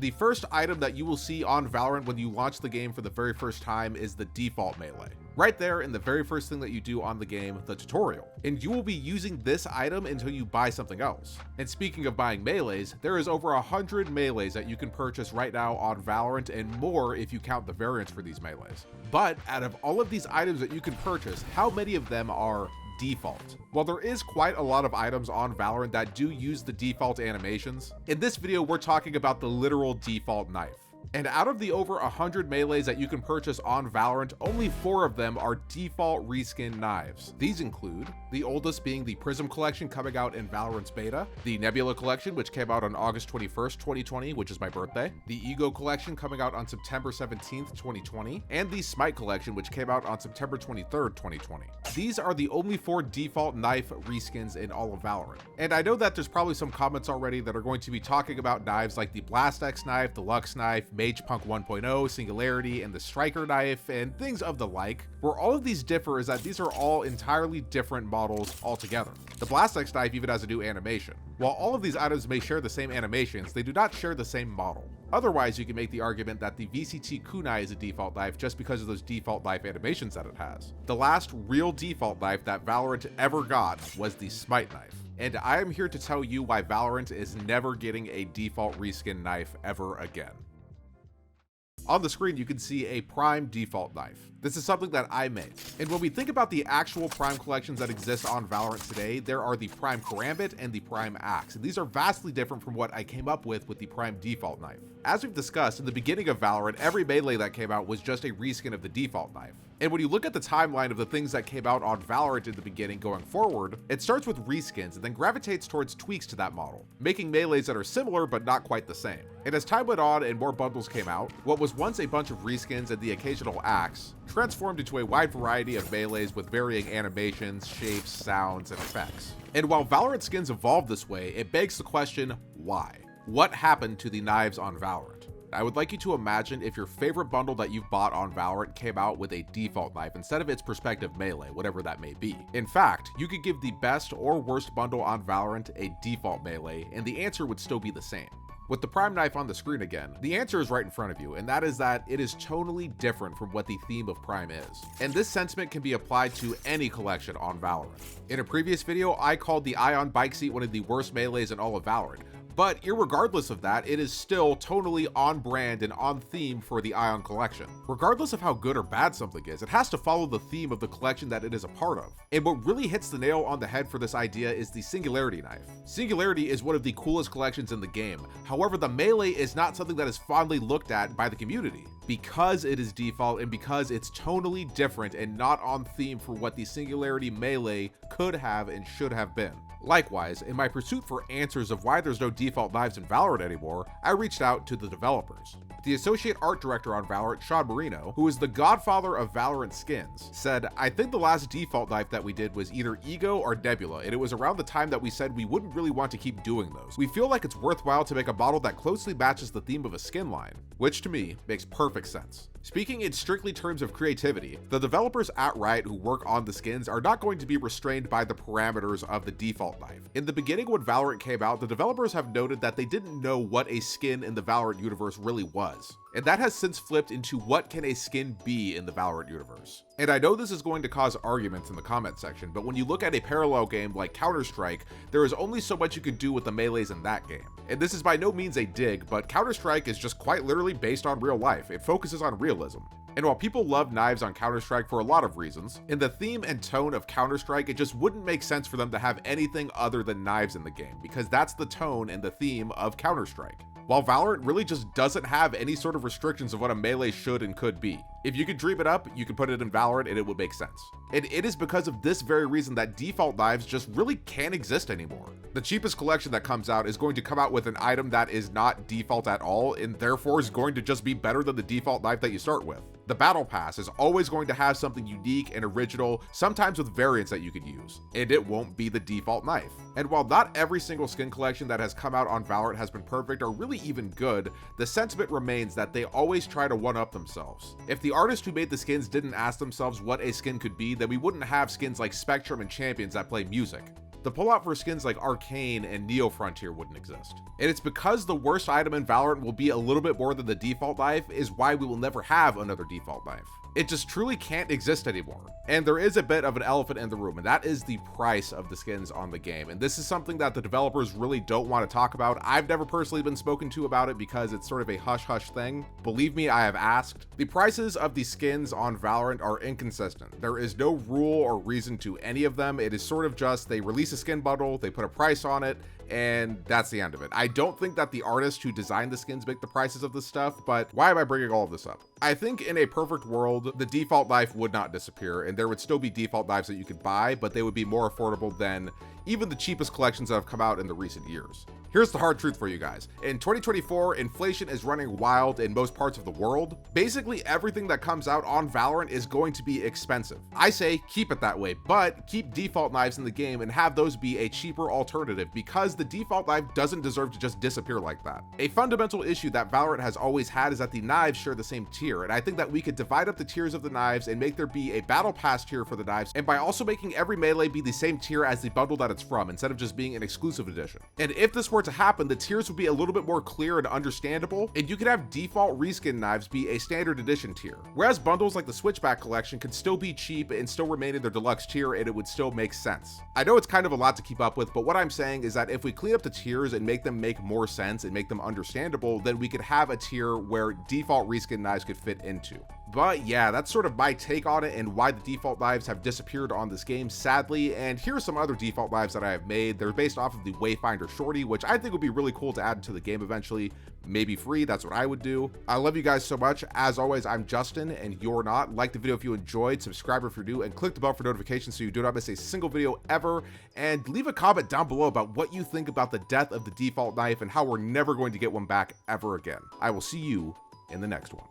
The first item that you will see on Valorant when you launch the game for the very first time is the default melee. Right there in the very first thing that you do on the game, the tutorial. And you will be using this item until you buy something else. And speaking of buying melees, there is over 100 melees that you can purchase right now on Valorant, and more if you count the variants for these melees. But out of all of these items that you can purchase, how many of them are default? While there is quite a lot of items on Valorant that do use the default animations, in this video we're talking about the literal default knife. And out of the over 100 melees that you can purchase on Valorant, only 4 of them are default reskin knives. These include the oldest being the Prism collection coming out in Valorant's beta, the Nebula collection which came out on August 21st, 2020, which is my birthday, the Ego collection coming out on September 17th, 2020, and the Smite collection which came out on September 23rd, 2020. These are the only 4 default knife reskins in all of Valorant. And I know that there's probably some comments already that are going to be talking about knives like the Blast X knife, the Lux knife, Mage Punk 1.0, Singularity, and the Striker knife, and things of the like. Where all of these differ is that these are all entirely different models altogether. The Blast X knife even has a new animation. While all of these items may share the same animations, they do not share the same model. Otherwise, you can make the argument that the VCT kunai is a default knife just because of those default knife animations that it has. The last real default knife that Valorant ever got was the Smite knife. And I am here to tell you why Valorant is never getting a default reskin knife ever again. On the screen, you can see a Prime default knife. This is something that I made. And when we think about the actual Prime collections that exist on Valorant today, there are the Prime Karambit and the Prime Axe. And these are vastly different from what I came up with the Prime default knife. As we've discussed, in the beginning of Valorant, every melee that came out was just a reskin of the default knife. And when you look at the timeline of the things that came out on Valorant in the beginning going forward, it starts with reskins and then gravitates towards tweaks to that model, making melees that are similar but not quite the same. And as time went on and more bundles came out, what was once a bunch of reskins and the occasional axe transformed into a wide variety of melees with varying animations, shapes, sounds, and effects. And while Valorant skins evolved this way, it begs the question, why? What happened to the knives on Valorant? I would like you to imagine if your favorite bundle that you've bought on Valorant came out with a default knife instead of its perspective melee, whatever that may be. In fact, you could give the best or worst bundle on Valorant a default melee, and the answer would still be the same. With the Prime knife on the screen again, the answer is right in front of you, and that is that it is tonally different from what the theme of Prime is. And this sentiment can be applied to any collection on Valorant. In a previous video, I called the Ion bike seat one of the worst melees in all of Valorant. But irregardless of that, it is still tonally on brand and on theme for the Ion collection. Regardless of how good or bad something is, it has to follow the theme of the collection that it is a part of. And what really hits the nail on the head for this idea is the Singularity knife. Singularity is one of the coolest collections in the game. However, the melee is not something that is fondly looked at by the community, because it is default and because it's tonally different and not on theme for what the Singularity melee could have and should have been. Likewise, in my pursuit for answers of why there's no default knives in Valorant anymore, I reached out to the developers. The associate art director on Valorant, Sean Marino, who is the godfather of Valorant skins, said, "I think the last default knife that we did was either Ego or Nebula, and it was around the time that we said we wouldn't really want to keep doing those. We feel like it's worthwhile to make a model that closely matches the theme of a skin line," which to me makes perfect sense. Speaking in strictly terms of creativity, the developers at Riot who work on the skins are not going to be restrained by the parameters of the default knife. In the beginning when Valorant came out, the developers have noted that they didn't know what a skin in the Valorant universe really was. And that has since flipped into what can a skin be in the Valorant universe. And I know this is going to cause arguments in the comment section, but when you look at a parallel game like Counter-Strike, there is only so much you can do with the melees in that game. And this is by no means a dig, but Counter-Strike is just quite literally based on real life. It focuses on realism. And while people love knives on Counter-Strike for a lot of reasons, in the theme and tone of Counter-Strike, it just wouldn't make sense for them to have anything other than knives in the game, because that's the tone and the theme of Counter-Strike. While Valorant really just doesn't have any sort of restrictions of what a melee should and could be. If you could dream it up, you could put it in Valorant and it would make sense. And it is because of this very reason that default knives just really can't exist anymore. The cheapest collection that comes out is going to come out with an item that is not default at all, and therefore is going to just be better than the default knife that you start with. The Battle Pass is always going to have something unique and original, sometimes with variants that you could use, and it won't be the default knife. And while not every single skin collection that has come out on Valorant has been perfect or really even good, the sentiment remains that they always try to one-up themselves. If the artist who made the skins didn't ask themselves what a skin could be, then we wouldn't have skins like Spectrum and Champions that play music. the pullout for skins like Arcane and Neo Frontier wouldn't exist. And it's because the worst item in Valorant will be a little bit more than the default knife is why we will never have another default knife. It just truly can't exist anymore. And there is a bit of an elephant in the room, and that is the price of the skins on the game. And this is something that the developers really don't want to talk about. I've never personally been spoken to about it because it's sort of a hush-hush thing. Believe me, I have asked. The prices of the skins on Valorant are inconsistent. There is no rule or reason to any of them. It is sort of just they release a skin bundle, they put a price on it, and that's the end of it. I don't think that the artists who designed the skins make the prices of this stuff, but why am I bringing all of this up? I think in a perfect world, the default knife would not disappear, and there would still be default knives that you could buy, but they would be more affordable than even the cheapest collections that have come out in the recent years. Here's the hard truth for you guys. In 2024, inflation is running wild in most parts of the world. Basically, everything that comes out on Valorant is going to be expensive. I say keep it that way, but keep default knives in the game and have those be a cheaper alternative because the default knife doesn't deserve to just disappear like that. A fundamental issue that Valorant has always had is that the knives share the same tier, and I think that we could divide up the tiers of the knives and make there be a battle pass tier for the knives, and by also making every melee be the same tier as the bundle that it's from, instead of just being an exclusive edition. And if this were to happen, the tiers would be a little bit more clear and understandable, and you could have default reskin knives be a standard edition tier, whereas bundles like the Switchback collection could still be cheap and still remain in their deluxe tier, and it would still make sense. I know it's kind of a lot to keep up with, but what I'm saying is that if we clean up the tiers and make them make more sense and make them understandable, then we could have a tier where default reskin knives could fit into. But yeah, that's sort of my take on it and why the default knives have disappeared on this game, sadly. And here are some other default knives that I have made. They're based off of the Wayfinder Shorty, which I think would be really cool to add to the game eventually. Maybe free, that's what I would do. I love you guys so much. As always, I'm Justin and you're not. Like the video if you enjoyed, subscribe if you're new, and click the bell for notifications so you do not miss a single video ever. And leave a comment down below about what you think about the death of the default knife and how we're never going to get one back ever again. I will see you in the next one.